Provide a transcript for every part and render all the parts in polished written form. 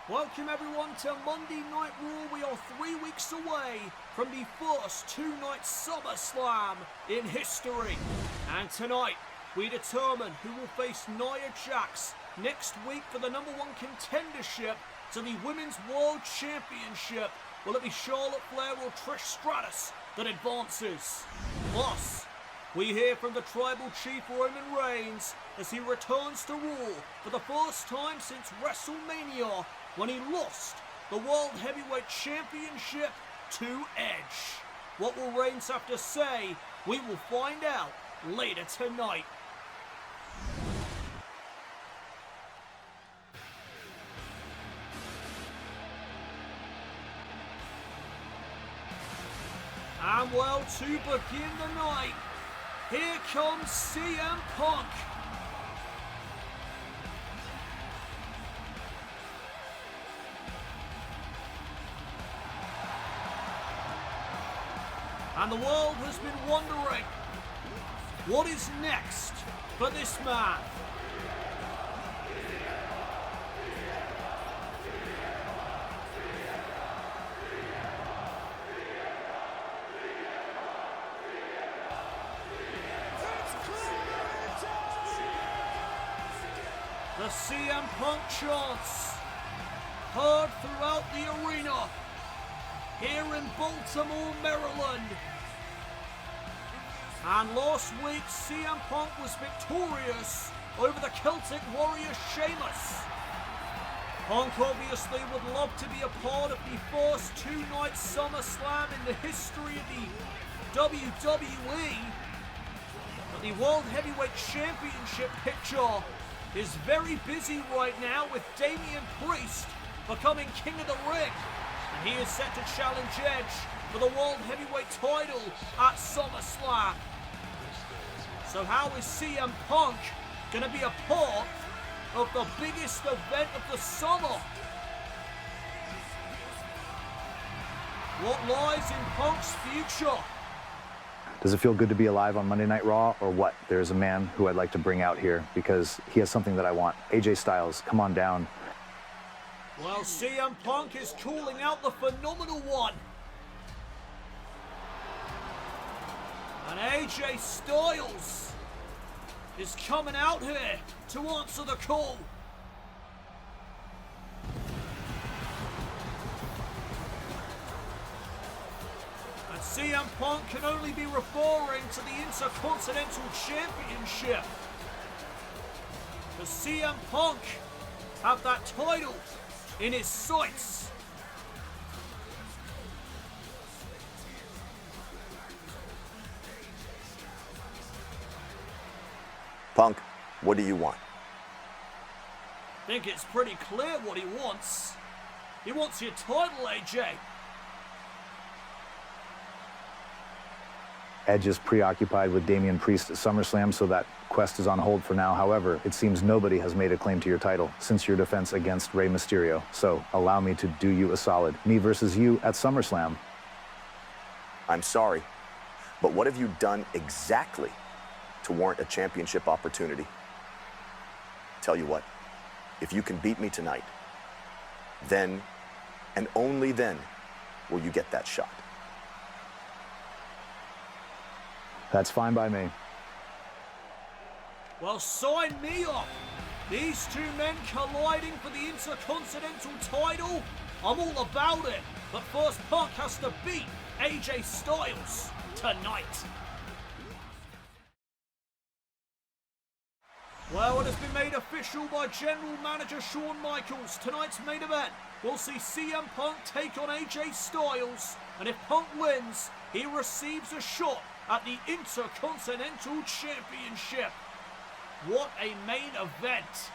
Welcome everyone to Monday Night Raw. We are 3 weeks away from the first two-night SummerSlam in history. And tonight, we determine who will face Nia Jax next week for the #1 contendership to the Women's World Championship. Will it be Charlotte Flair or Trish Stratus that advances? Plus, we hear from the Tribal Chief Roman Reigns as he returns to Raw for the first time since WrestleMania, when he lost the World Heavyweight Championship to Edge. What will Reigns have to say? We will find out later tonight. And well, to begin the night, here comes CM Punk. And the world has been wondering, what is next for this man? The CM Punk chants heard throughout the arena here in Baltimore, Maryland. And last week, CM Punk was victorious over the Celtic Warrior Sheamus. Punk obviously would love to be a part of the first two-night SummerSlam in the history of the WWE. But the World Heavyweight Championship picture is very busy right now, with Damian Priest becoming King of the Ring. And he is set to challenge Edge for the World Heavyweight title at SummerSlam. So how is CM Punk going to be a part of the biggest event of the summer? What lies in Punk's future? Does it feel good to be alive on Monday Night Raw, or what? There's a man who I'd like to bring out here because he has something that I want. AJ Styles, come on down. Well, CM Punk is calling out the Phenomenal One. And AJ Styles is coming out here to answer the call. And CM Punk can only be referring to the Intercontinental Championship. Does CM Punk have that title in his sights? Punk, what do you want? I think it's pretty clear what he wants. He wants your title, AJ. Edge is preoccupied with Damian Priest at SummerSlam, so that quest is on hold for now. However, it seems nobody has made a claim to your title since your defense against Rey Mysterio. So allow me to do you a solid. Me versus you at SummerSlam. I'm sorry, but what have you done exactly to warrant a championship opportunity? Tell you what, if you can beat me tonight, then, and only then, will you get that shot. That's fine by me. Well, sign me up. These two men colliding for the Intercontinental title. I'm all about it. But first, Punk has to beat AJ Styles tonight. Well, it has been made official by General Manager Shawn Michaels. Tonight's main event, we'll see CM Punk take on AJ Styles. And if Punk wins, he receives a shot at the Intercontinental Championship. What a main event.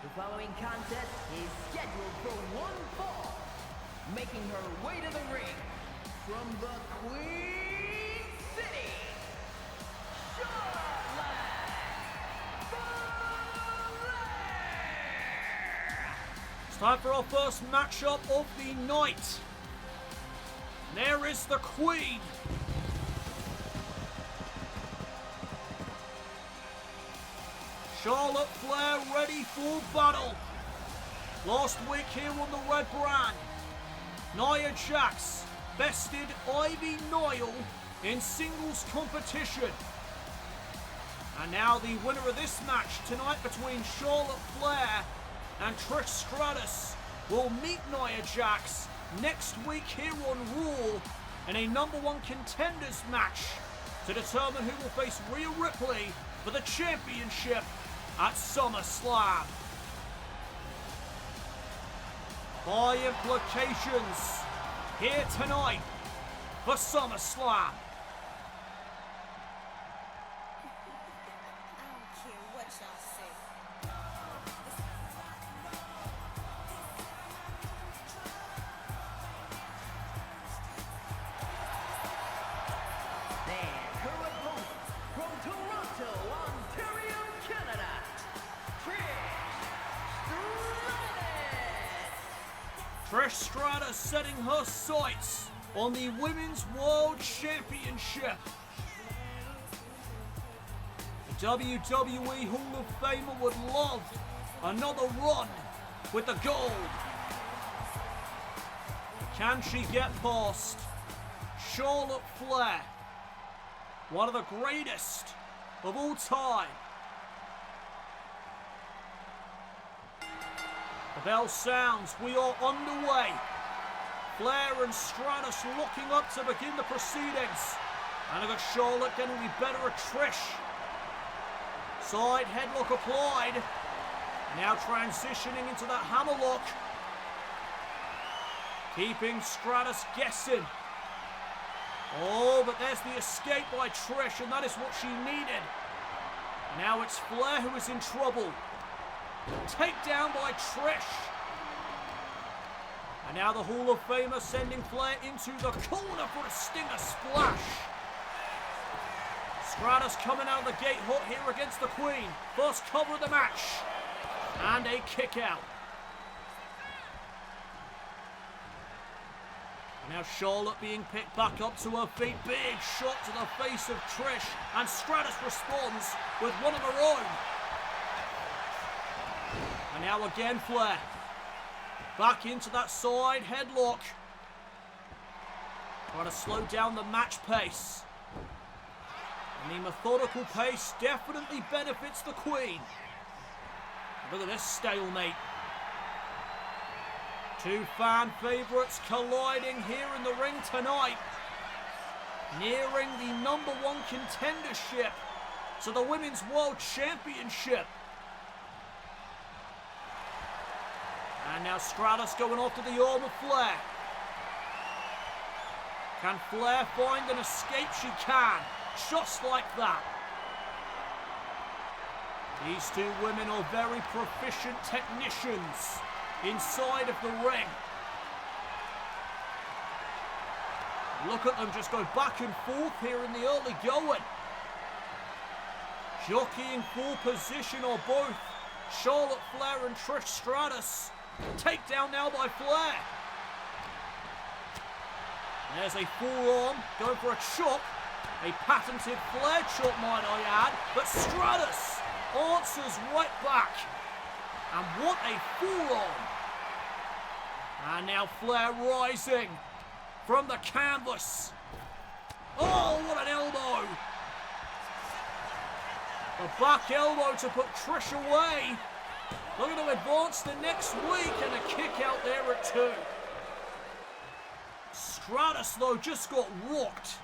The following contest is scheduled for one fall. Making her way to the ring from the Queen City, Charlotte Flair. Time for our first matchup of the night. There is the Queen. Charlotte Flair ready for battle. Last week here on the red brand, Nia Jax bested Ivy Nile in singles competition. And now the winner of this match tonight between Charlotte Flair and Trish Stratus will meet Nia Jax next week here on Raw in a #1 contenders match to determine who will face Rhea Ripley for the championship at SummerSlam. By implications, here tonight for SummerSlam. Trish Stratus setting her sights on the Women's World Championship. The WWE Hall of Famer would love another run with the gold. Can she get past Charlotte Flair, one of the greatest of all time? The bell sounds, we are underway. Flair and Stratus locking up to begin the proceedings. And I got Charlotte getting the better of Trish. Side headlock applied. Now transitioning into that hammerlock. Keeping Stratus guessing. Oh, but there's the escape by Trish, and that is what she needed. Now it's Flair who is in trouble. Takedown by Trish. And now the Hall of Famer sending Flair into the corner for a stinger splash. Stratus coming out of the gate hot here against the Queen. First cover of the match. And a kick out. And now Charlotte being picked back up to her feet. Big shot to the face of Trish. And Stratus responds with one of her own. And now again Flair. Back into that side headlock. Trying to slow down the match pace. And the methodical pace definitely benefits the Queen. Look at this stalemate. Two fan favourites colliding here in the ring tonight. Nearing the #1 contendership to the Women's World Championship. And now Stratus going after the arm of Flair. Can Flair find an escape? She can. Just like that. These two women are very proficient technicians inside of the ring. Look at them just go back and forth here in the early going. Jockeying for position are both Charlotte Flair and Trish Stratus. Takedown now by Flair. There's a forearm going for a chop. A patented Flair chop, might I add. But Stratus answers right back. And what a forearm. And now Flair rising from the canvas. Oh, what an elbow. The back elbow to put Trish away. Looking to advance the next week, and a kick out there at 2. Stratus, though, just got rocked.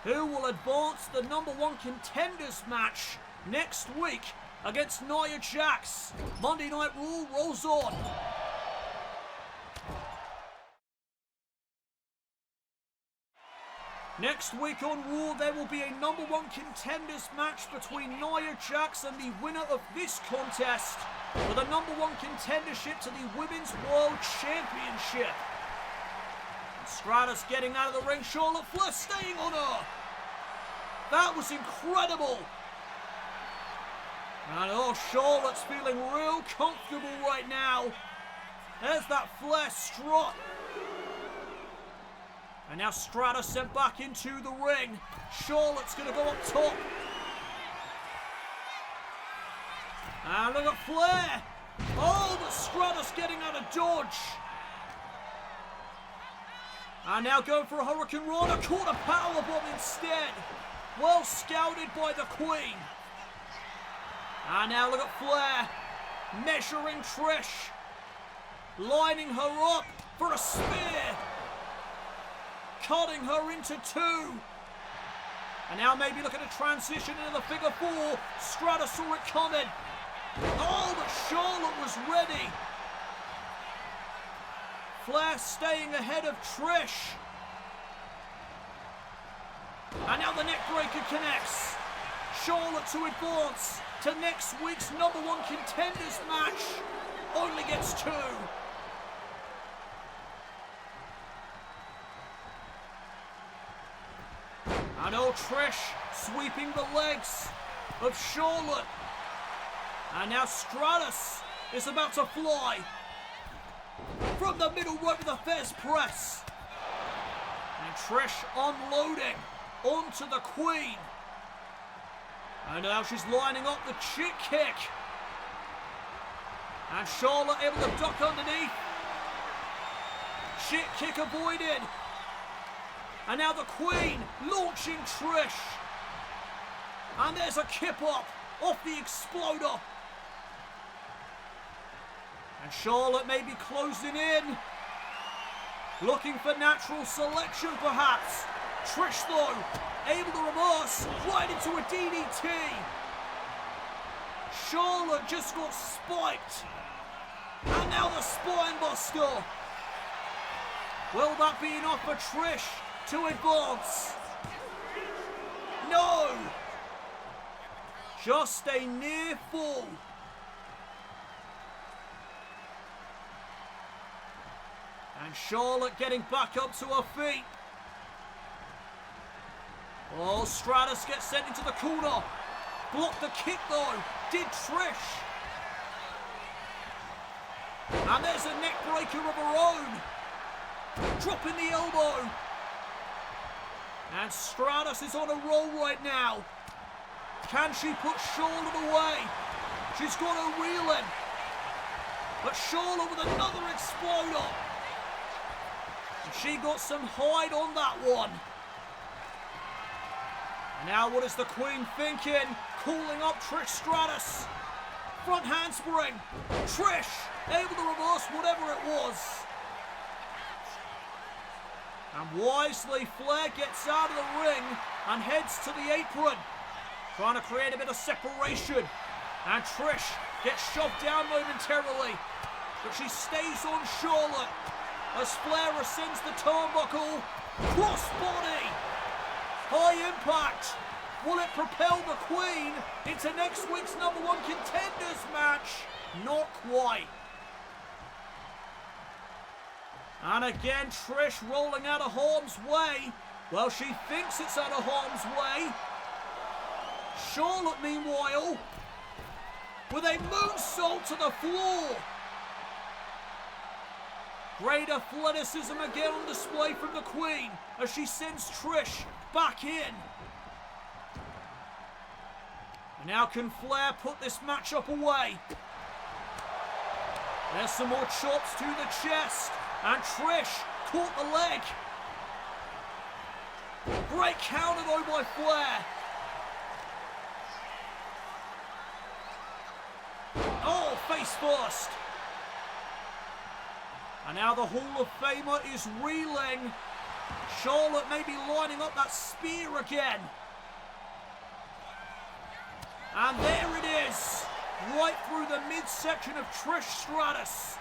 Who will advance the #1 contenders match next week against Nia Jax? Monday Night Raw rolls on. Next week on Raw, there will be a #1 contenders match between Nia Jax and the winner of this contest for the #1 contendership to the Women's World Championship. And Stratus getting out of the ring, Charlotte Flair staying on her. That was incredible. And oh, Charlotte's feeling real comfortable right now. There's that Flair strut. And now Stratus sent back into the ring. Charlotte's going to go up top. And look at Flair. Oh, but Stratus getting out of dodge. And now going for a Hurricane Rana. Caught a powerbomb instead. Well scouted by the Queen. And now look at Flair. Measuring Trish. Lining her up for a spear. Cutting her into two. And now maybe look at a transition into the figure four. Stratus saw it coming. Oh, but Charlotte was ready. Flair staying ahead of Trish. And now the neckbreaker connects. Charlotte to advance to next week's #1 contenders match. Only gets two. And old Trish sweeping the legs of Charlotte. And now Stratus is about to fly. From the middle rope with a Fez press. And Trish unloading onto the Queen. And now she's lining up the chick kick. And Charlotte able to duck underneath. Chick kick avoided. And now the Queen launching Trish. And there's a kip up off the exploder. And Charlotte may be closing in. Looking for natural selection perhaps. Trish though, able to reverse right into a DDT. Charlotte just got spiked. And now the spine buster. Will that be enough for Trish to advance? No! Just a near fall. And Charlotte getting back up to her feet. Oh, Stratus gets sent into the corner. Blocked the kick though. Did Trish. And there's a neck breaker of her own. Dropping the elbow. And Stratus is on a roll right now. Can she put Charlotte away? She's got her reeling. But Charlotte with another exploder. And she got some hide on that one. And now what is the Queen thinking? Calling up Trish Stratus. Front handspring. Trish able to reverse whatever it was. And wisely, Flair gets out of the ring and heads to the apron. Trying to create a bit of separation. And Trish gets shoved down momentarily. But she stays on Charlotte. As Flair ascends the turnbuckle. Crossbody. High impact. Will it propel the Queen into next week's #1 contenders match? Not quite. And again, Trish rolling out of harm's way. Well, she thinks it's out of harm's way. Charlotte, meanwhile, with a moonsault to the floor. Great athleticism again on display from the Queen as she sends Trish back in. And now can Flair put this matchup away? There's some more chops to the chest. And Trish caught the leg. Great counter though by Flair. Oh, face first. And now the Hall of Famer is reeling. Charlotte may be lining up that spear again. And there it is. Right through the midsection of Trish Stratus.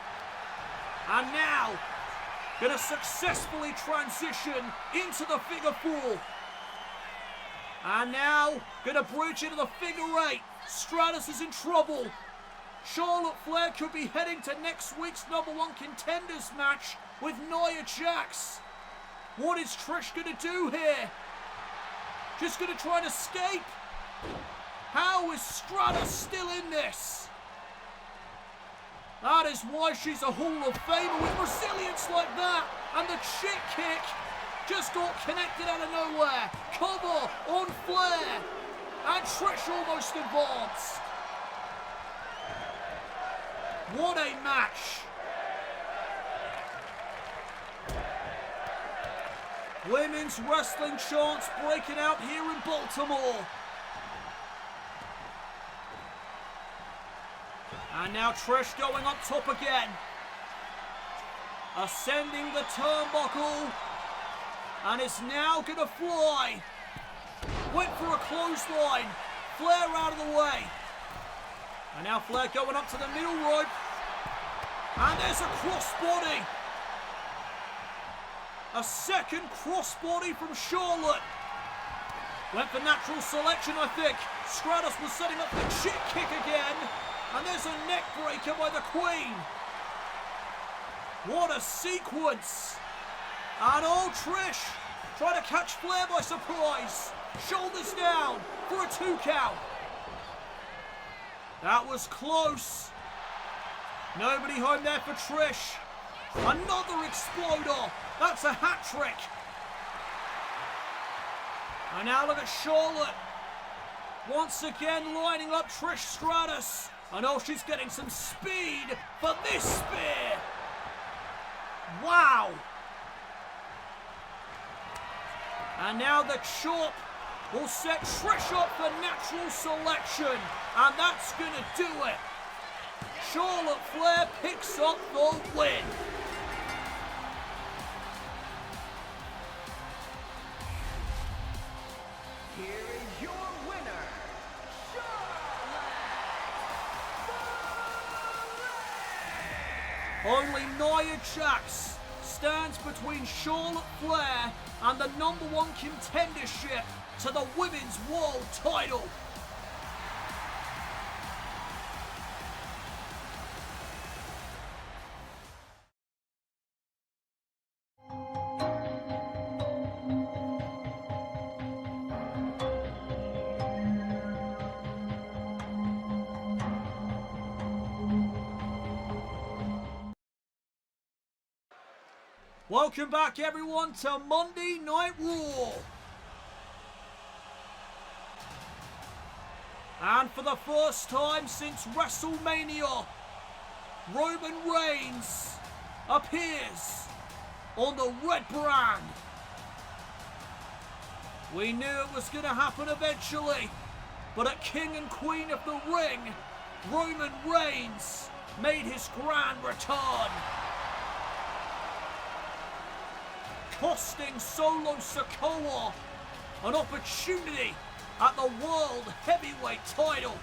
And now, going to successfully transition into the figure four. And now, going to bridge into the figure eight. Stratus is in trouble. Charlotte Flair could be heading to next week's #1 contenders match with Nia Jax. What is Trish going to do here? Just going to try and escape? How is Stratus still in this? That is why she's a Hall of Famer, with resilience like that. And the chick kick just got connected out of nowhere. Cover on Flair. And Trish almost advanced. What a match. Women's wrestling chants breaking out here in Baltimore. And now Trish going up top again. Ascending the turnbuckle. And is now going to fly. Went for a clothesline. Flair out of the way. And now Flair going up to the middle rope. And there's a crossbody. A second crossbody from Charlotte. Went for natural selection, I think. Stratus was setting up the chick kick again. And there's a neck breaker by the Queen. What a sequence. And oh, Trish trying to catch Flair by surprise. Shoulders down for a 2 count. That was close. Nobody home there for Trish. Another exploder. That's a hat trick. And now look at Charlotte. Once again lining up Trish Stratus. I know she's getting some speed for this spear. Wow. And now the chop will set Trish up for natural selection. And that's going to do it. Charlotte Flair picks up the win. Here is your winner, Only Nia Jax stands between Charlotte Flair and the #1 contendership to the Women's World title. Welcome back, everyone, to Monday Night Raw. And for the first time since WrestleMania, Roman Reigns appears on the red brand. We knew it was going to happen eventually, but at King and Queen of the Ring, Roman Reigns made his grand return, costing Solo Sikoa an opportunity at the World Heavyweight title.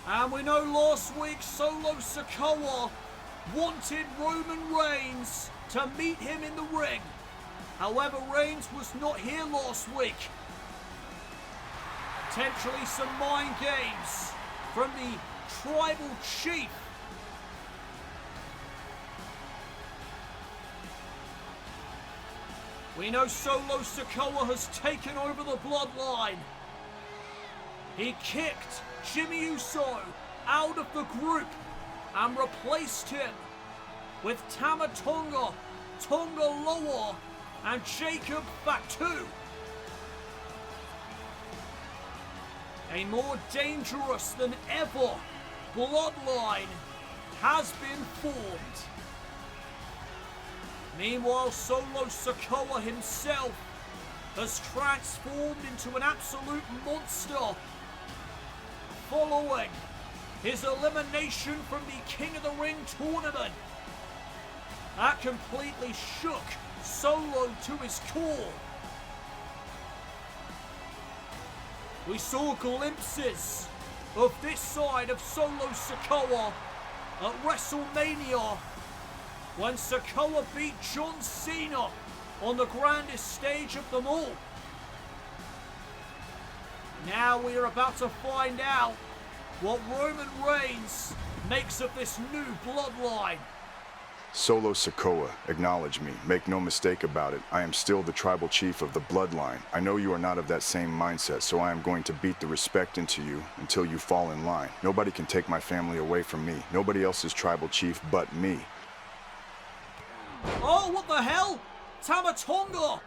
And we know last week Solo Sikoa wanted Roman Reigns to meet him in the ring. However, Reigns was not here last week. Potentially some mind games from the tribal chief. We know Solo Sikoa has taken over the bloodline. He kicked Jey Uso out of the group and replaced him with Tama Tonga, Tonga Loa, and Jacob Fatu. A more dangerous than ever bloodline has been formed. Meanwhile, Solo Sikoa himself has transformed into an absolute monster following his elimination from the King of the Ring tournament. That completely shook Solo to his core. We saw glimpses of this side of Solo Sikoa at WrestleMania when Sikoa beat John Cena on the grandest stage of them all. Now we are about to find out what Roman Reigns makes of this new bloodline. Solo Sikoa, acknowledge me. Make no mistake about it. I am still the tribal chief of the bloodline. I know you are not of that same mindset, so I am going to beat the respect into you until you fall in line. Nobody can take my family away from me. Nobody else is tribal chief but me. Oh, what the hell? Tama Tonga!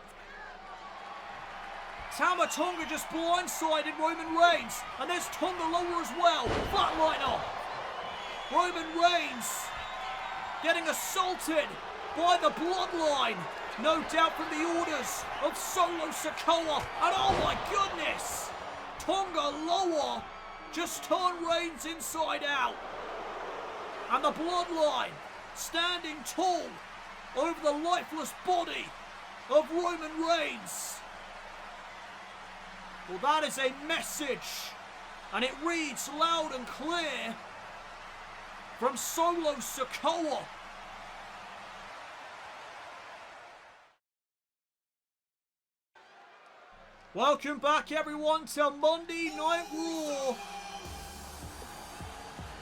Tama Tonga just blindsided Roman Reigns. And there's Tonga Loa as well. Flatliner. Roman Reigns getting assaulted by the bloodline. No doubt from the orders of Solo Sikoa. And oh my goodness! Tonga Loa just turned Reigns inside out. And the bloodline standing tall over the lifeless body of Roman Reigns. Well, that is a message, and it reads loud and clear from Solo Sikoa. Welcome back, everyone, to Monday Night Raw.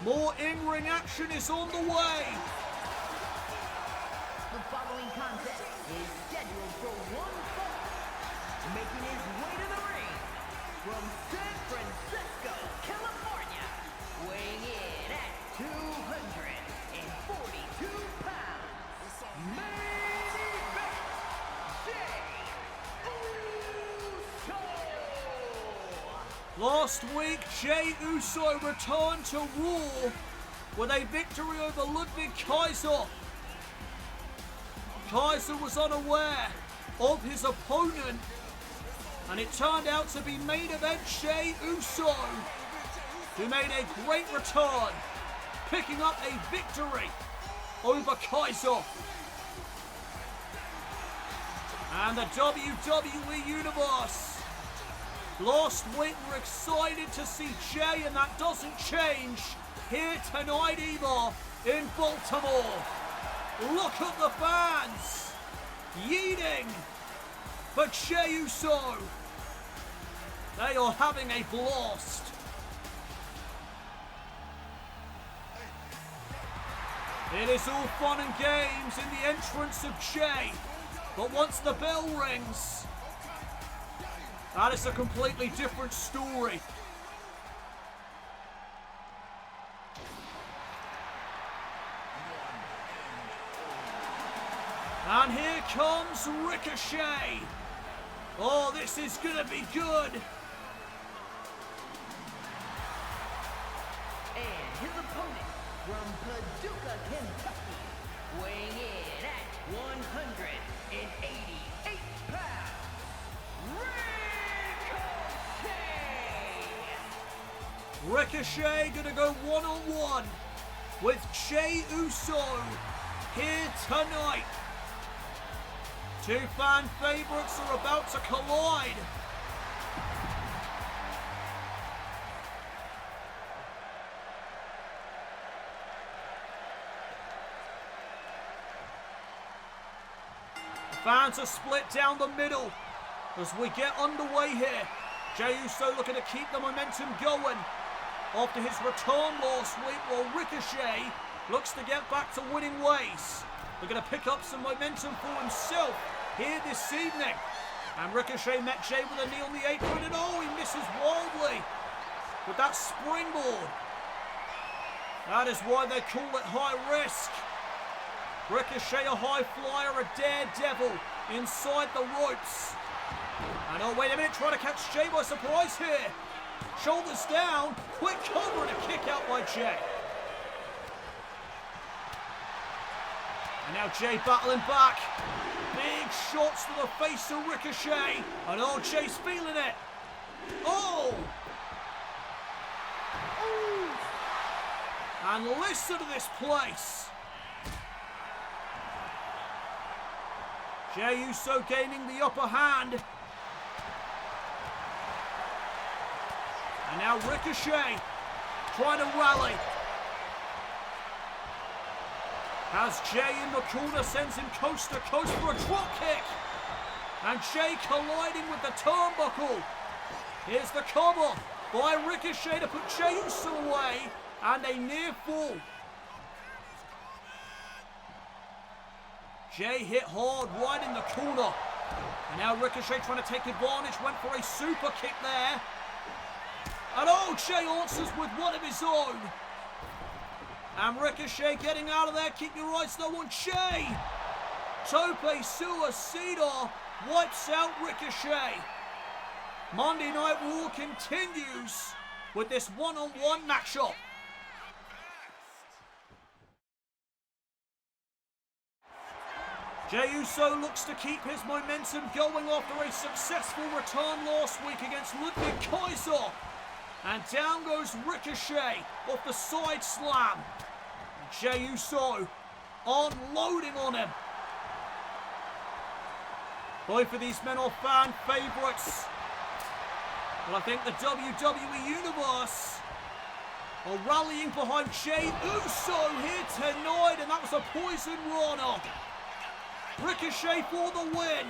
More in-ring action is on the way. The following contest is scheduled for one fall. Making his way to the ring from San Francisco, California, weighing in at 242 pounds, main event, Jey Uso! Last week, Jey Uso returned to Raw with a victory over Ludwig Kaiser. Kaiser was unaware of his opponent, and it turned out to be main event Jey Uso, who made a great return, picking up a victory over Kaiser. And the WWE Universe, last week we're excited to see Jey, and that doesn't change here tonight either in Baltimore. Look at the fans yeeting for Jey Uso. They are having a blast. It is all fun and games in the entrance of Jey, but once the bell rings, that is a completely different story. And here comes Ricochet. Oh, this is gonna be good. And his opponent from Paducah, Kentucky, weighing in at 188 pounds, Ricochet! Ricochet gonna go one-on-one with Jey Uso here tonight. Two fan favorites are about to collide. Fans are split down the middle as we get underway here. Jey Uso looking to keep the momentum going after his return last week, while Ricochet looks to get back to winning ways. They're going to pick up some momentum for himself here this evening. And Ricochet met Jey with a knee on the apron, and oh, he misses wildly with that springboard. That is why they call it high risk. Ricochet, a high flyer, a daredevil inside the ropes. And oh, wait a minute, trying to catch Jey by surprise here. Shoulders down, quick cover and a kick out by Jey. And now Jey battling back. Big shots to the face of Ricochet. And oh, Jey's feeling it. Oh! And listen to this place. Jey Uso gaining the upper hand. And now Ricochet trying to rally. As Jey in the corner sends him coast to coast for a drop kick. And Jey colliding with the turnbuckle. Here's the cover. by Ricochet to put Jey Uso away, and a near fall. Jey hit hard right in the corner. And now Ricochet trying to take advantage, went for a super kick there. And oh, Jey answers with one of his own. And Ricochet getting out of there. Keep your eyes though on Jey. Tope Suicida wipes out Ricochet. Monday Night Raw continues with this one-on-one matchup. Jey Uso looks to keep his momentum going after a successful return last week against Ludwig Kaiser. And down goes Ricochet off the side slam. Jey Uso unloading on him. Both of these men are fan favourites. But I think the WWE Universe are rallying behind Jey Uso here tonight, and that was a poison runner. Ricochet for the win.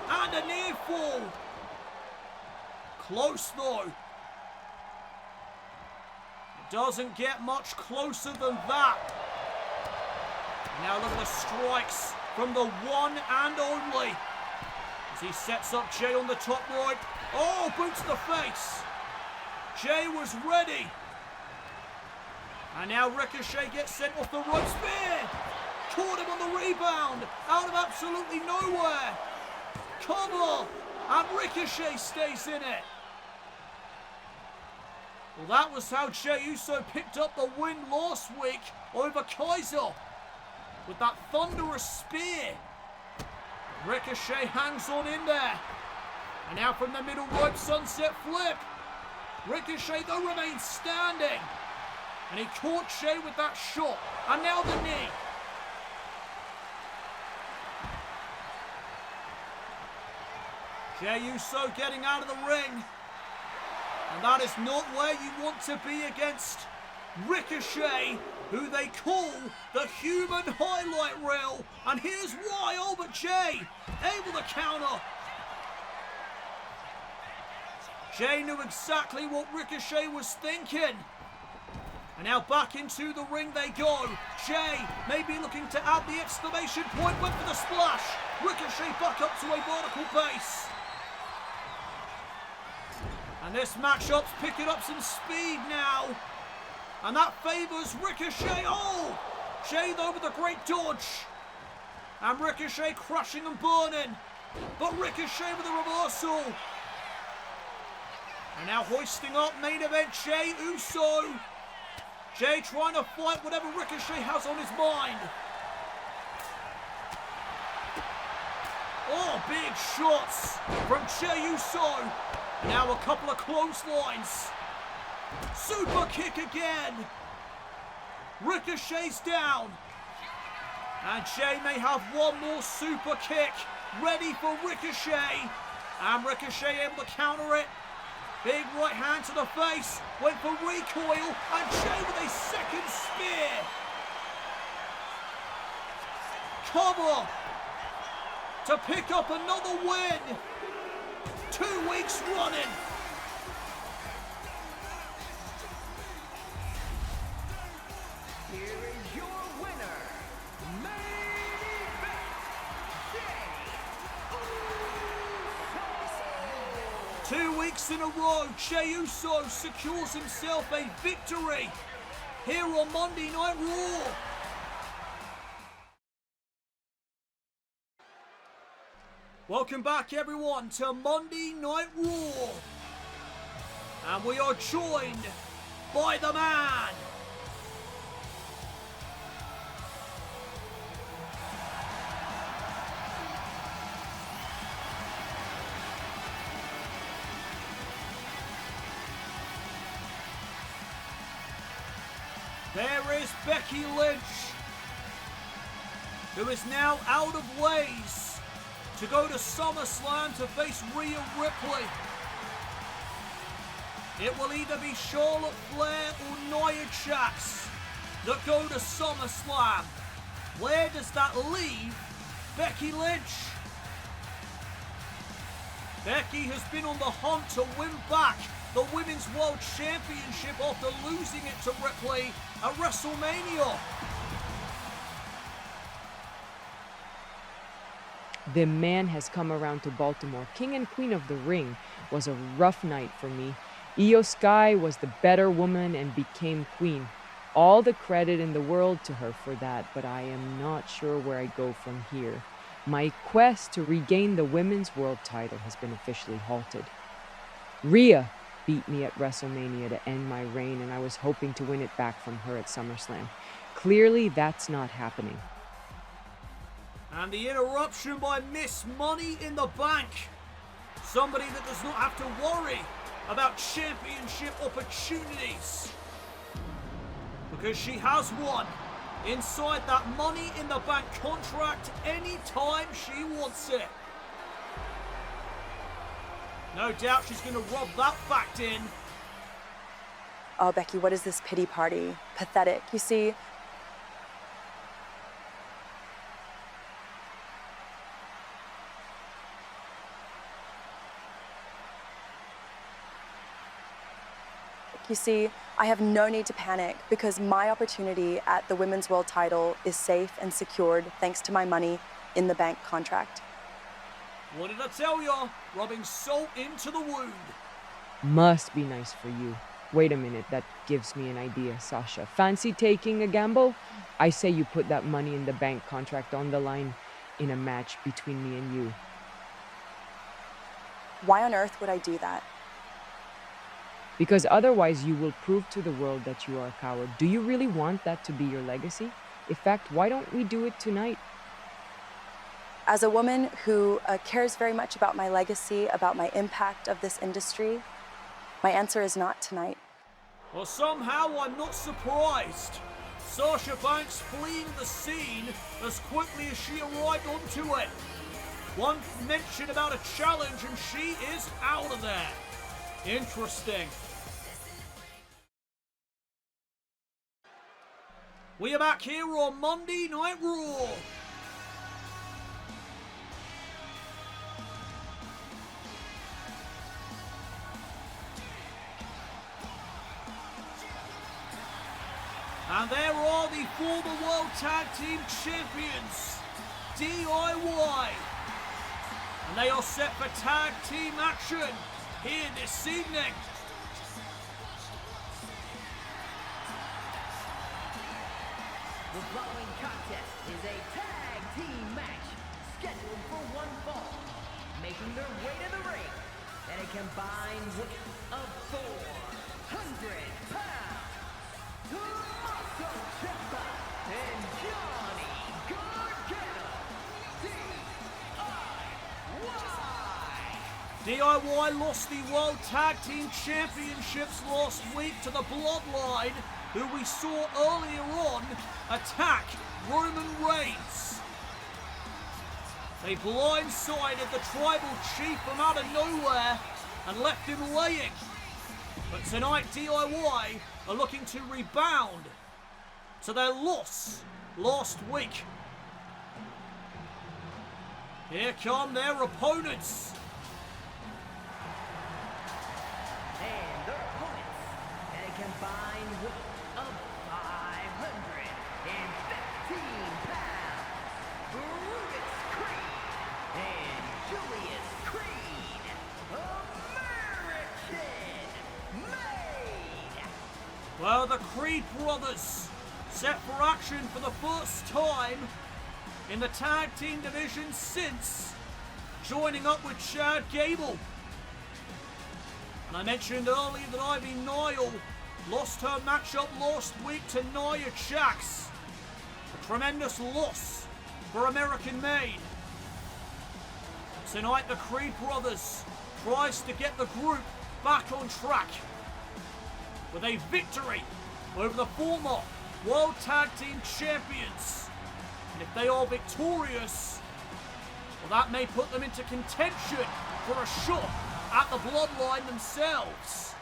And a near fall. Close though. It doesn't get much closer than that. Now look at the strikes from the one and only. As he sets up Jey on the top right. Oh, boot to the face. Jey was ready. And now Ricochet gets sent off the rope. Spear. Caught him on the rebound. Out of absolutely nowhere. Cover. And Ricochet stays in it. Well, that was how Jey Uso picked up the win last week over Kaiser. With that thunderous spear. Ricochet hangs on in there. And now from the middle rope, sunset flip. Ricochet though remains standing. And he caught Jey with that shot. And now the knee. Jey Uso getting out of the ring. And that is not where you want to be against Ricochet, who they call the human highlight reel. And here's why. Oh, but Jey able to counter. Jey knew exactly what Ricochet was thinking. And now back into the ring they go. Jey maybe looking to add the exclamation point. Went for the splash. Ricochet back up to a vertical base. And this matchup's picking up some speed now. And that favours Ricochet. Oh! Jey though with a great dodge. And Ricochet crushing and burning. But Ricochet with a reversal. And now hoisting up main event Jey Uso. Jey trying to fight whatever Ricochet has on his mind. Oh, big shots from Jey Uso. Now a couple of clotheslines. Super kick again. Ricochet's down. And Jey may have one more super kick ready for Ricochet. And Ricochet able to counter it. Big right hand to the face. Went for recoil. And Jey with a second spear. Cover. To pick up another win. 2 weeks running. Here is your winner, main event, Jey Uso. 2 weeks in a row, Jey Uso secures himself a victory here on Monday Night Raw. Welcome back everyone to Monday Night Raw. And we are joined by the man. There is Becky Lynch, who is now out of ways to go to SummerSlam to face Rhea Ripley. It will either be Charlotte Flair or Nia Jax that go to SummerSlam. Where does that leave Becky Lynch? Becky has been on the hunt to win back the Women's World Championship after losing it to Ripley at WrestleMania. The man has come around to Baltimore. King and Queen of the Ring was a rough night for me. Io Sky was the better woman and became queen. All the credit in the world to her for that, but I am not sure where I go from here. My quest to regain the Women's World title has been officially halted. Rhea beat me at WrestleMania to end my reign, and I was hoping to win it back from her at SummerSlam. Clearly, that's not happening. And the interruption by Miss Money in the Bank. Somebody that does not have to worry about championship opportunities, because she has one inside that Money in the Bank contract anytime she wants it. No doubt she's going to rub that fact in. Oh, Becky, what is this pity party? Pathetic. You see, I have no need to panic because my opportunity at the Women's World title is safe and secured thanks to my Money in the Bank contract. What did I tell ya? Rubbing salt into the wound. Must be nice for you. Wait a minute, that gives me an idea, Sasha. Fancy taking a gamble? I say you put that Money in the Bank contract on the line in a match between me and you. Why on earth would I do that? Because otherwise you will prove to the world that you are a coward. Do you really want that to be your legacy? In fact, why don't we do it tonight? As a woman who cares very much about my legacy, about my impact of this industry, my answer is not tonight. Well, somehow I'm not surprised. Sasha Banks fleeing the scene as quickly as she arrived onto it. One mention about a challenge and she is out of there. Interesting. We are back here on Monday Night Raw. And there are the former World Tag Team Champions, DIY. And they are set for tag team action here this evening. The following contest is a tag team match scheduled for one fall, making their way to the ring at a combined weight of 400 pounds. Tommaso Ciampa and Johnny Gargano. DIY lost the World Tag Team Championships last week to the Bloodline, who we saw earlier on attack Roman Reigns. They blindsided the tribal chief from out of nowhere and left him laying. But tonight DIY are looking to rebound to their loss last week. Here come their opponents. And their opponents at a combined weight of 515 pounds. Brutus Creed and Julius Creed. American made. Well, the Creed brothers set for action for the first time in the tag team division since joining up with Chad Gable. And I mentioned earlier that Ivy Nile lost her matchup last week to Nia Jax. A tremendous loss for American Made. Tonight the Creed brothers tries to get the group back on track with a victory over the former World Tag Team Champions. And if they are victorious, well, that may put them into contention for a shot at the Bloodline themselves.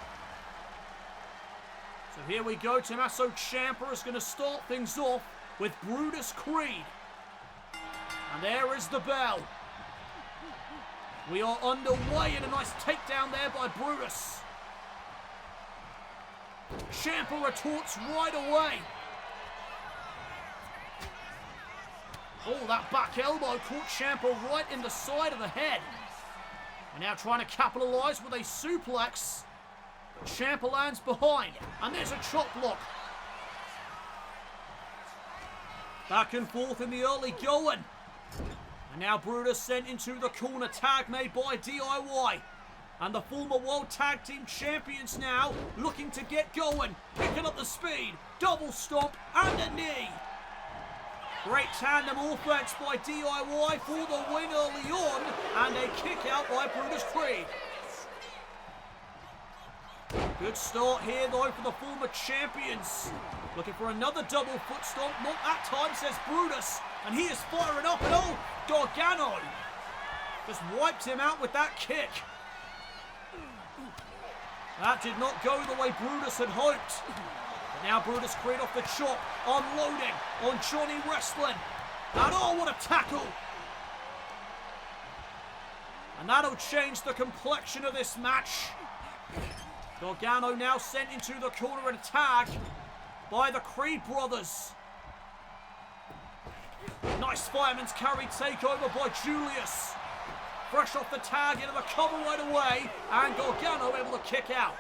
So here we go. Tommaso Ciampa is going to start things off with Brutus Creed. And there is the bell. We are underway, and a nice takedown there by Brutus. Ciampa retorts right away. Oh, that back elbow caught Ciampa right in the side of the head. And now trying to capitalize with a suplex. But Ciampa lands behind, and there's a chop block. Back and forth in the early going. And now Brutus sent into the corner, tag made by DIY. And the former World Tag Team Champions now looking to get going. Picking up the speed, double stomp and a knee. Great tandem offense by DIY for the win early on. And a kick out by Brutus Creed. Good start here though for the former champions. Looking for another double foot stomp. Not that time, says Brutus. And he is firing up, and oh, Gargano just wiped him out with that kick. That did not go the way Brutus had hoped. But now Brutus Creed off the chop, unloading on Johnny Wrestling. And oh, what a tackle. And that'll change the complexion of this match. Gargano now sent into the corner and tag by the Creed brothers. Nice fireman's carry takeover by Julius. Fresh off the tag into the cover right away, and Gargano able to kick out.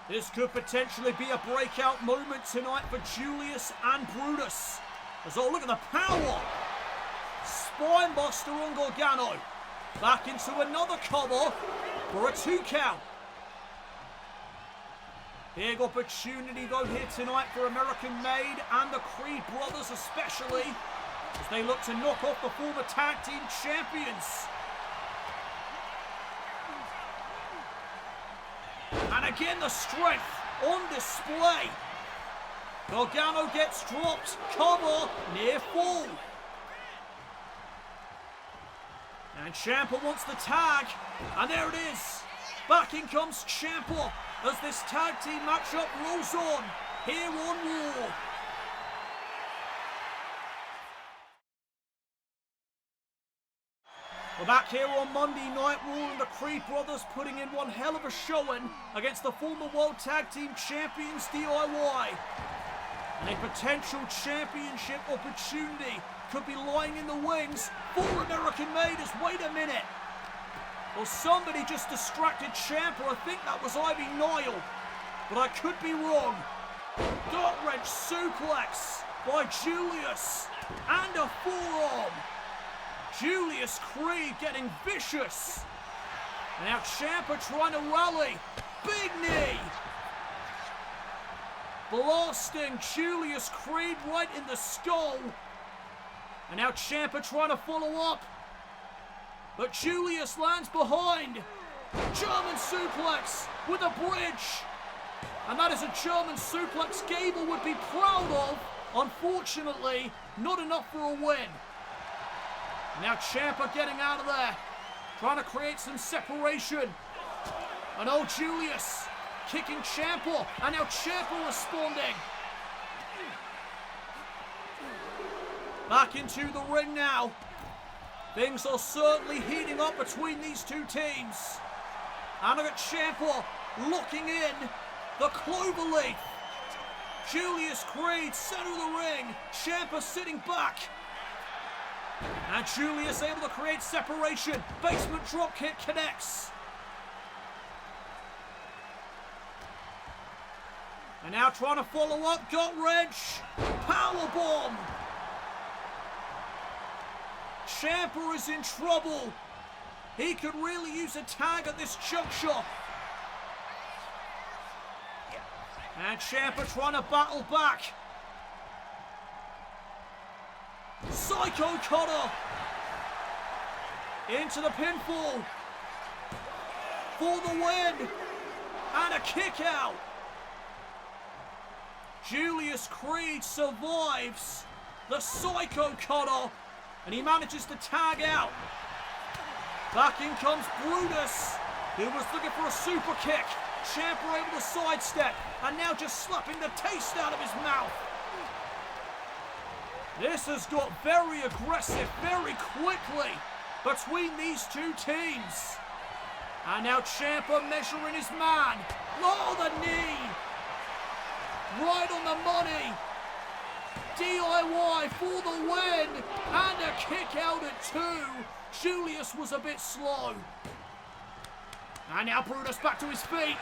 This could potentially be a breakout moment tonight for Julius and Brutus. As oh, look at the power. Spinebuster on Gargano. Back into another cover for a 2 count. Big opportunity though here tonight for American Made and the Creed brothers especially, as they look to knock off the former tag team champions. And again the strength on display. Gargano gets dropped, cover, near fall. And Ciampa wants the tag, and there it is. Back in comes Ciampa as this tag team matchup rolls on here on Raw. We're back here on Monday Night Raw, and the Creed brothers putting in one hell of a showing against the former World Tag Team Champions DIY. And a potential championship opportunity could be lying in the wings for American Made as, wait a minute. Well, somebody just distracted Ciampa. I think that was Ivy Nile, but I could be wrong. Gut-wrench suplex by Julius, and a forearm. Julius Creed getting vicious. And now Ciampa trying to rally. Big knee. Blasting Julius Creed right in the skull. And now Ciampa trying to follow up. But Julius lands behind. German suplex with a bridge. And that is a German suplex Gable would be proud of. Unfortunately, not enough for a win. Now Ciampa getting out of there. Trying to create some separation. And oh, Julius kicking Ciampa. And now Ciampa responding. Back into the ring now. Things are certainly heating up between these two teams. And look at Ciampa locking in the cloverleaf. Julius Creed center of the ring. Ciampa sitting back. And Julius able to create separation. Basement dropkick connects. And now trying to follow up. Gut-wrench. Powerbomb. Ciampa is in trouble. He could really use a tag at this juncture. And Ciampa trying to battle back. Psycho cutter. Into the pinfall. For the win. And a kick out. Julius Creed survives the Psycho cutter. And he manages to tag out. Back in comes Brutus, who was looking for a super kick. Ciampa able to sidestep, and now just slapping the taste out of his mouth. This has got very aggressive very quickly. between these two teams. And now Ciampa measuring his man. Oh, the knee. Right on the money. DIY for the win. And a kick out at 2. Julius was a bit slow. And now Brutus back to his feet.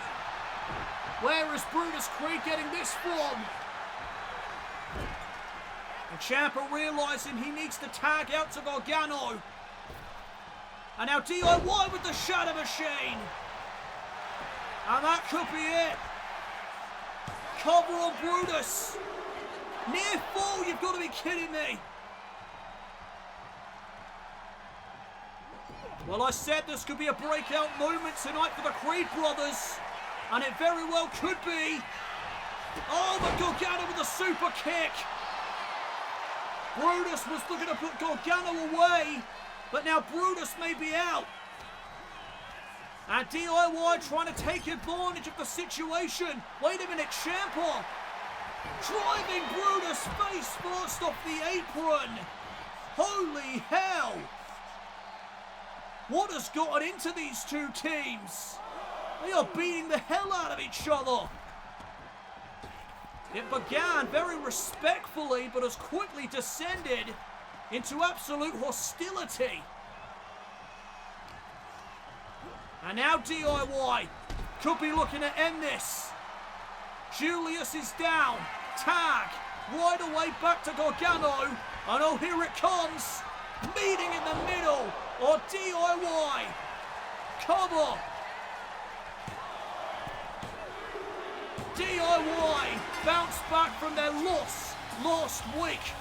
Where is Brutus Creed getting this from? And Ciampa realizing he needs to tag out to Gargano. And now DIY with the Shadow Machine. And that could be it. Cover on Brutus. Near fall, you've got to be kidding me. Well, I said this could be a breakout moment tonight for the Creed brothers. And it very well could be. Oh, but Gargano with a super kick. Brutus was looking to put Gargano away. But now Brutus may be out. And DIY trying to take advantage of the situation. Wait a minute, Ciampa. Driving Brutus face first off the apron. Holy hell. What has gotten into these two teams? They are beating the hell out of each other. It began very respectfully, but has quickly descended into absolute hostility. And now DIY could be looking to end this. Julius is down. Tag. Right away back to Gargano. And oh, here it comes. Meeting in the middle. Or DIY. Cover. DIY bounce back from their loss last week.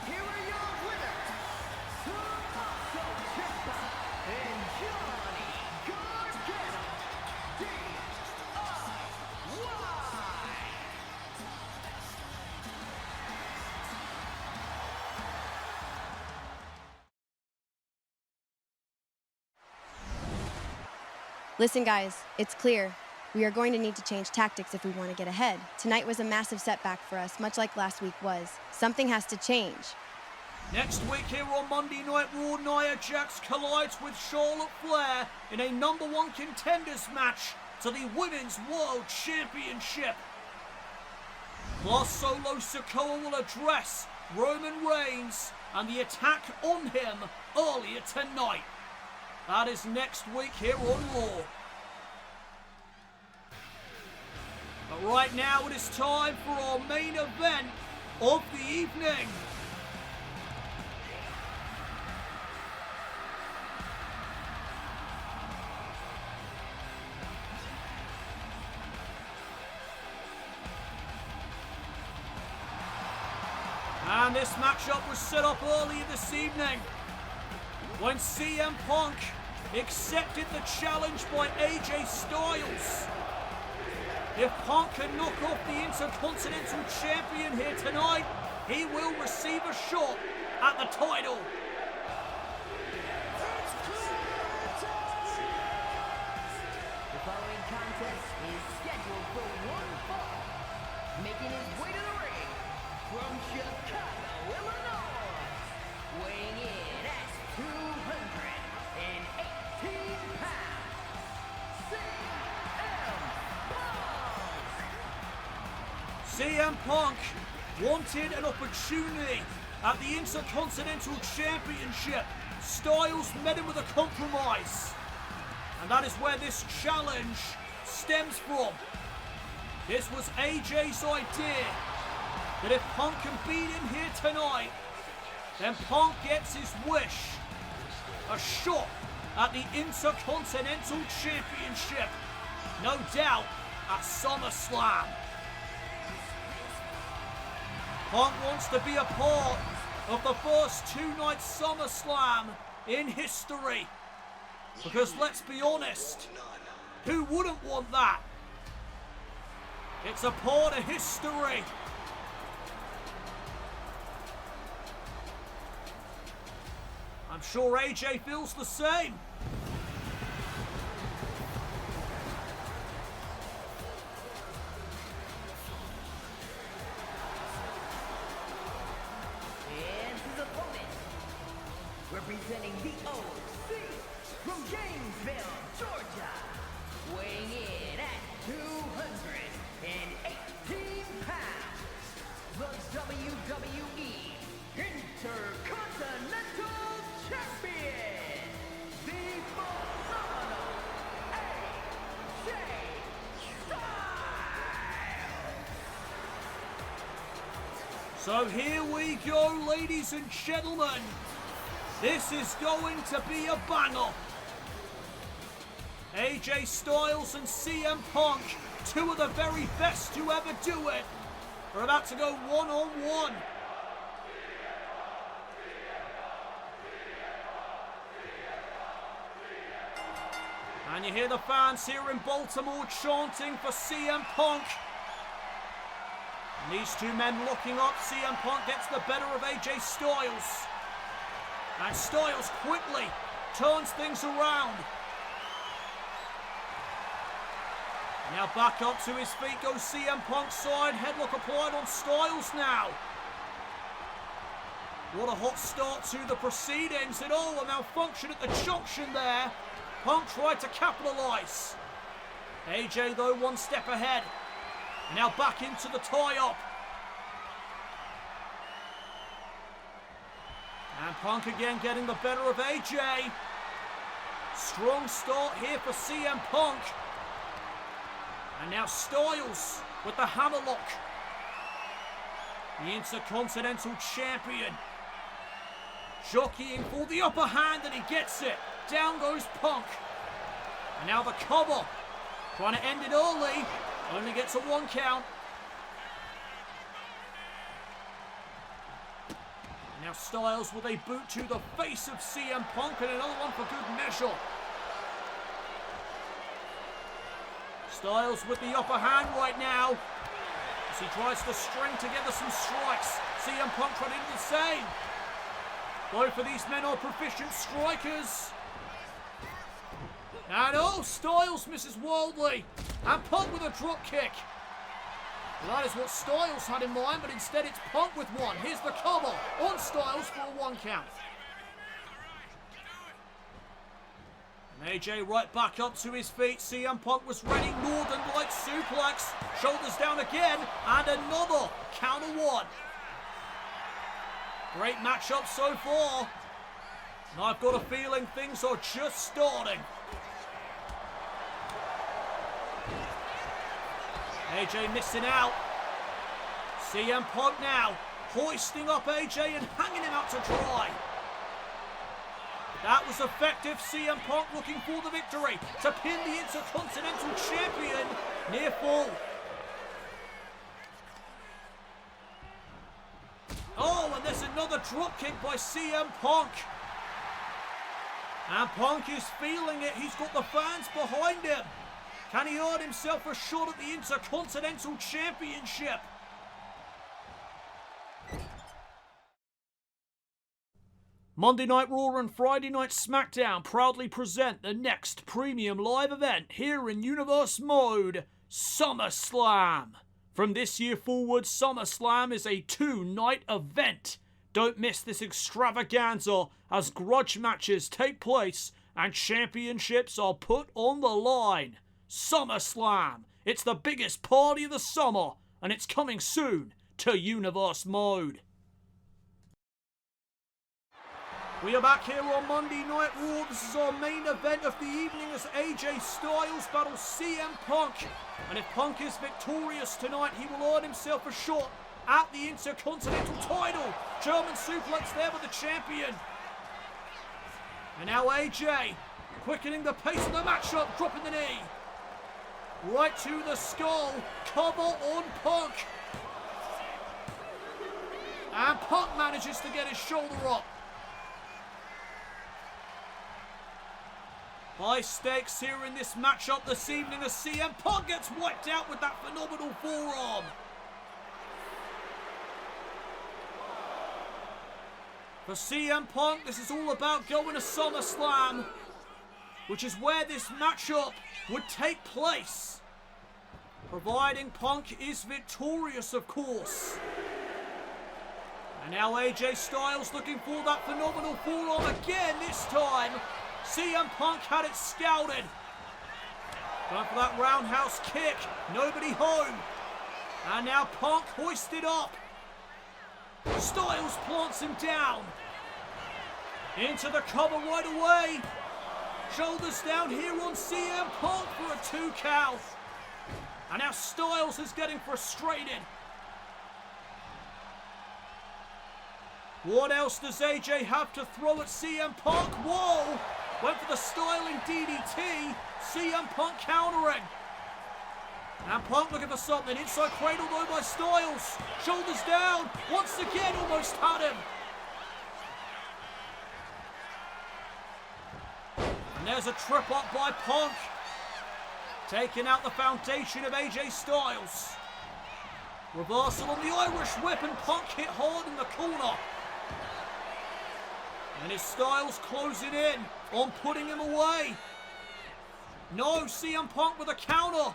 Here are your winners, Tommaso Ciampa and Johnny Gargano, DIY. Listen, guys, it's clear. We are going to need to change tactics if we want to get ahead. Tonight was a massive setback for us, much like last week was. Something has to change. Next week here on Monday Night Raw, Nia Jax collides with Charlotte Flair in a #1 contenders match to the Women's World Championship. Plus, Solo Sikoa will address Roman Reigns and the attack on him earlier tonight. That is next week here on Raw. But right now it is time for our main event of the evening. And this matchup was set up earlier this evening when CM Punk accepted the challenge by AJ Styles. If Punk can knock off the Intercontinental Champion here tonight, he will receive a shot at the title. The following contest is scheduled for one fall. Making his way to the ring from Chicago, Illinois, weighing in at 218 pounds, CM Punk wanted an opportunity at the Intercontinental Championship. Styles met him with a compromise. And that is where this challenge stems from. This was AJ's idea, that if Punk can beat him here tonight, then Punk gets his wish. A shot at the Intercontinental Championship. No doubt at SummerSlam. Punk wants to be a part of the first two-night SummerSlam in history. Because let's be honest, who wouldn't want that? It's a part of history. I'm sure AJ feels the same. and his opponent Gainesville, Georgia, weighing in at 218 pounds, the WWE Intercontinental Champion, the phenomenal AJ Styles. So here we go, ladies and gentlemen. This is going to be a banger. AJ Styles and CM Punk, two of the very best to ever do it, are about to go one-on-one. And you hear the fans here in Baltimore chanting for CM Punk. And these two men looking up. CM Punk gets the better of AJ Styles. And Styles quickly turns things around. Now back up to his feet goes CM Punk's side. Headlock applied on Styles now. What a hot start to the proceedings. And oh, a malfunction at the junction there. Punk tried to capitalise. AJ, though, one step ahead. And now back into the tie-up. And Punk again getting the better of AJ. Strong start here for CM Punk. And now Styles with the hammerlock. The Intercontinental Champion. Jockeying for the upper hand and he gets it. Down goes Punk. And now the cover. Trying to end it early. Only gets a 1 count. Now Styles with a boot to the face of CM Punk and another one for good measure. Styles with the upper hand right now as he tries to string together some strikes. CM Punk trying to do the same. Both of these men are proficient strikers. And oh, Styles misses wildly. And Punk with a drop kick. Well, that is what Styles had in mind, but instead it's Punk with one. Here's the cover on Styles for a 1 count. And AJ right back up to his feet. CM Punk was ready. Northern Light suplex. Shoulders down again. And another count of 1. Great matchup so far. And I've got a feeling things are just starting. AJ missing out. CM Punk now hoisting up AJ and hanging him out to dry. That was effective. CM Punk looking for the victory to pin the Intercontinental Champion. Near fall. Oh, and there's another drop kick by CM Punk. And Punk is feeling it. He's got the fans behind him. Can he earn himself a shot at the Intercontinental Championship? Monday Night Raw and Friday Night SmackDown proudly present the next premium live event here in Universe Mode, SummerSlam. From this year forward, SummerSlam is a 2-night event. Don't miss this extravaganza as grudge matches take place and championships are put on the line. SummerSlam. It's the biggest party of the summer, and it's coming soon to Universe Mode. We are back here on Monday Night Raw. This is our main event of the evening as AJ Styles battles CM Punk. And if Punk is victorious tonight, he will earn himself a shot at the Intercontinental title. German suplex there with the champion. And now AJ quickening the pace of the matchup, dropping the knee. Right to the skull. Cover on Punk. And Punk manages to get his shoulder up. High stakes here in this matchup this evening as CM Punk gets wiped out with that phenomenal forearm. For CM Punk, this is all about going to SummerSlam, which is where this matchup would take place. Providing Punk is victorious, of course. And now AJ Styles looking for that phenomenal forearm again this time. CM Punk had it scouted. Going for that roundhouse kick. Nobody home. And now Punk hoisted up. Styles plants him down. Into the cover right away. Shoulders down here on CM Punk for a 2 count. And now Styles is getting frustrated. What else does AJ have to throw at CM Punk? Whoa! Went for the styling DDT. CM Punk countering. And Punk looking for something. Inside cradle though by Styles. Shoulders down. Once again almost had him. And there's a trip up by Punk. Taking out the foundation of AJ Styles. Reversal on the Irish whip and Punk hit hard in the corner. And his Styles closing in on putting him away. No, CM Punk with a counter.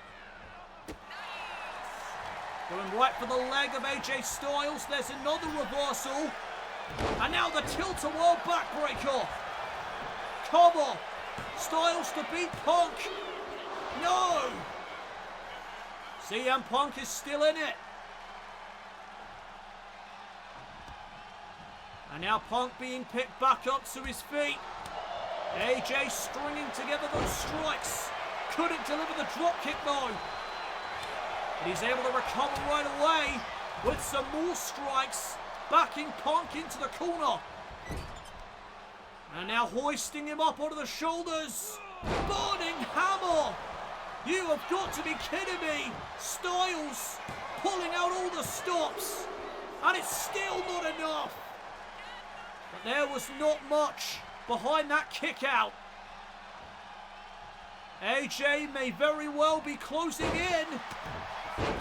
Going right for the leg of AJ Styles. There's another reversal. And now the tilt-a-whirl backbreaker. Cover. Styles to beat Punk. No. CM Punk is still in it. And now Punk being picked back up to his feet. AJ stringing together those strikes. Couldn't deliver the dropkick though. But he's able to recover right away with some more strikes. Backing Punk into the corner. And now hoisting him up onto the shoulders. Burning hammer. You have got to be kidding me. Styles pulling out all the stops. And it's still not enough. But there was not much behind that kick out. AJ may very well be closing in.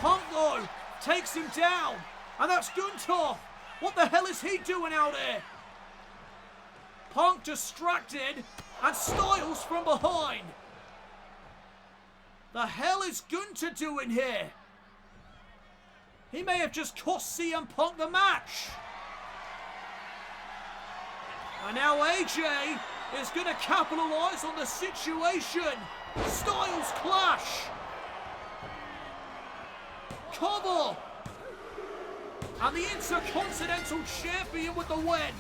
Punk though takes him down. And that's Gunther. What the hell is he doing out here? Punk distracted and Styles from behind. The hell is Gunther doing here? He may have just cost CM Punk the match. And now AJ is going to capitalize on the situation. Styles clash. Cover. And the Intercontinental Champion with the win.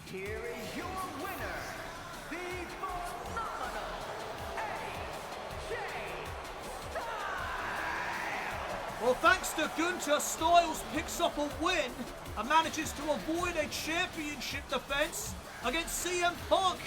Here is your winner, the phenomenal AJ Styles. Well, thanks to Gunther, Styles picks up a win and manages to avoid a championship defense against CM Punk.